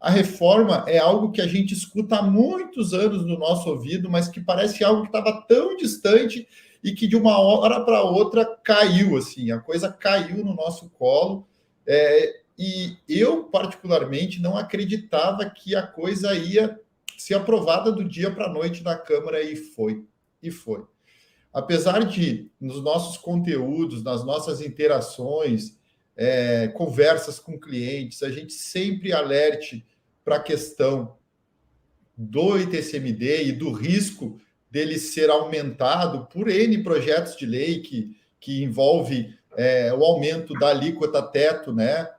a reforma é algo que a gente escuta há muitos anos no nosso ouvido, mas que parece algo que estava tão distante e que de uma hora para outra caiu, assim, a coisa caiu no nosso colo. E eu, particularmente, não acreditava que a coisa ia ser aprovada do dia para a noite na Câmara, e foi. E foi. Apesar de, nos nossos conteúdos, nas nossas interações, conversas com clientes, a gente sempre alerte para a questão do ITCMD e do risco dele ser aumentado por N projetos de lei que envolve o aumento da alíquota teto, né?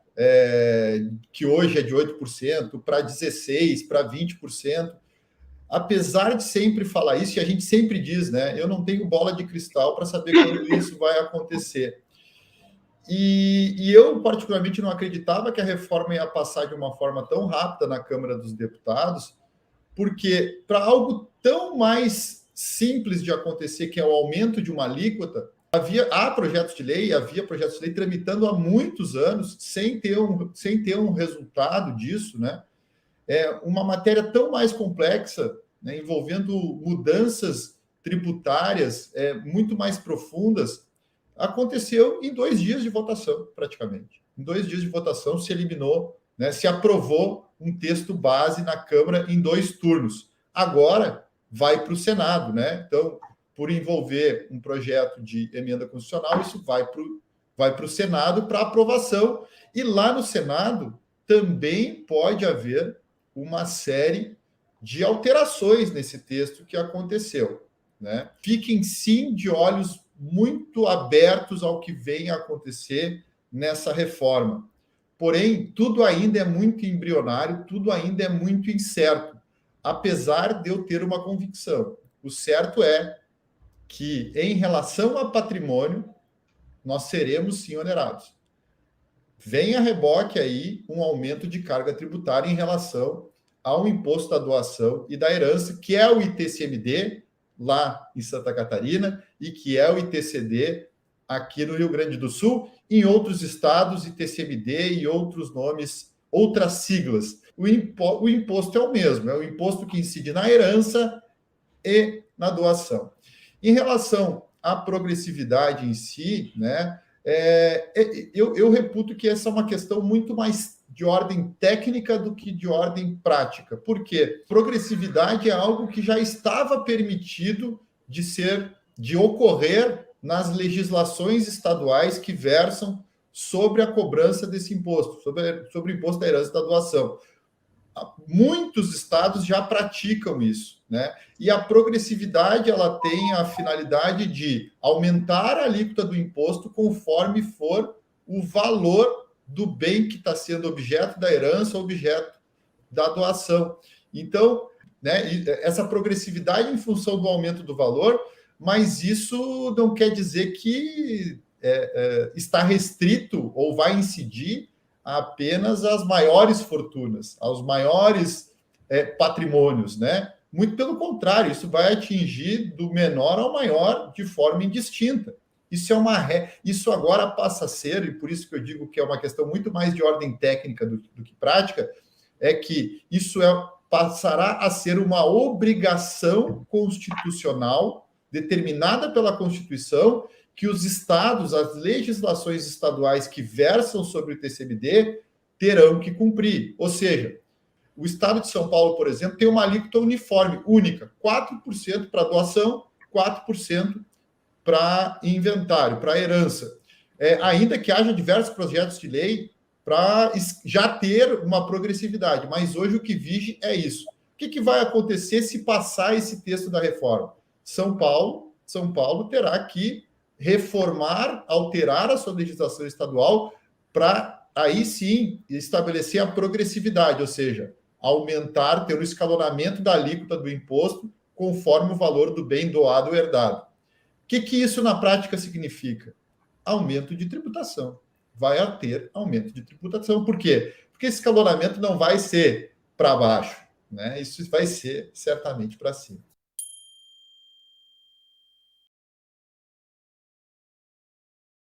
Que hoje é de 8%, para 16%, para 20%. Apesar de sempre falar isso, e a gente sempre diz, né? Eu não tenho bola de cristal para saber quando isso vai acontecer. E eu, particularmente, não acreditava que a reforma ia passar de uma forma tão rápida na Câmara dos Deputados, porque para algo tão mais simples de acontecer, que é o aumento de uma alíquota, havia projetos de lei tramitando há muitos anos sem ter um resultado disso, né? Uma matéria tão mais complexa, né, envolvendo mudanças tributárias muito mais profundas, aconteceu em 2 dias de votação, praticamente. Em 2 dias de votação se eliminou, né, se aprovou um texto base na Câmara em 2 turnos. Agora vai para o Senado, né? Então, por envolver um projeto de emenda constitucional, isso vai para o Senado para aprovação. E lá no Senado também pode haver uma série de alterações nesse texto que aconteceu, né? Fiquem, sim, de olhos muito abertos ao que vem a acontecer nessa reforma. Porém, tudo ainda é muito embrionário, tudo ainda é muito incerto, apesar de eu ter uma convicção. O certo é que, em relação a patrimônio, nós seremos, sim, onerados. Vem a reboque aí um aumento de carga tributária em relação ao imposto da doação e da herança, que é o ITCMD, lá em Santa Catarina, e que é o ITCD aqui no Rio Grande do Sul. Em outros estados, ITCMD e outros nomes, outras siglas. O imposto é o mesmo, é o imposto que incide na herança e na doação. Em relação à progressividade em si, né, eu reputo que essa é uma questão muito mais de ordem técnica do que de ordem prática. Por quê? Progressividade é algo que já estava permitido de ocorrer nas legislações estaduais que versam sobre a cobrança desse imposto, sobre o imposto da herança e da doação. Muitos estados já praticam isso, né? E a progressividade, ela tem a finalidade de aumentar a alíquota do imposto conforme for o valor do bem que está sendo objeto da herança, objeto da doação. Então, né, essa progressividade em função do aumento do valor, mas isso não quer dizer que está restrito ou vai incidir apenas às maiores fortunas, aos maiores patrimônios, né? Muito pelo contrário, isso vai atingir do menor ao maior de forma indistinta. Isso agora passa a ser, e por isso que eu digo que é uma questão muito mais de ordem técnica do que prática, é que isso passará a ser uma obrigação constitucional determinada pela Constituição, que os estados, as legislações estaduais que versam sobre o TCMD terão que cumprir. Ou seja, o estado de São Paulo, por exemplo, tem uma alíquota uniforme, única, 4% para doação, 4% para inventário, para herança. Ainda que haja diversos projetos de lei para já ter uma progressividade, mas hoje o que vige é isso. O que vai acontecer se passar esse texto da reforma? São Paulo terá que reformar, alterar a sua legislação estadual para aí sim estabelecer a progressividade, ou seja, aumentar, ter o escalonamento da alíquota do imposto conforme o valor do bem doado ou herdado. O que isso na prática significa? Aumento de tributação. Vai ter aumento de tributação. Por quê? Porque esse escalonamento não vai ser para baixo, né? Isso vai ser certamente para cima.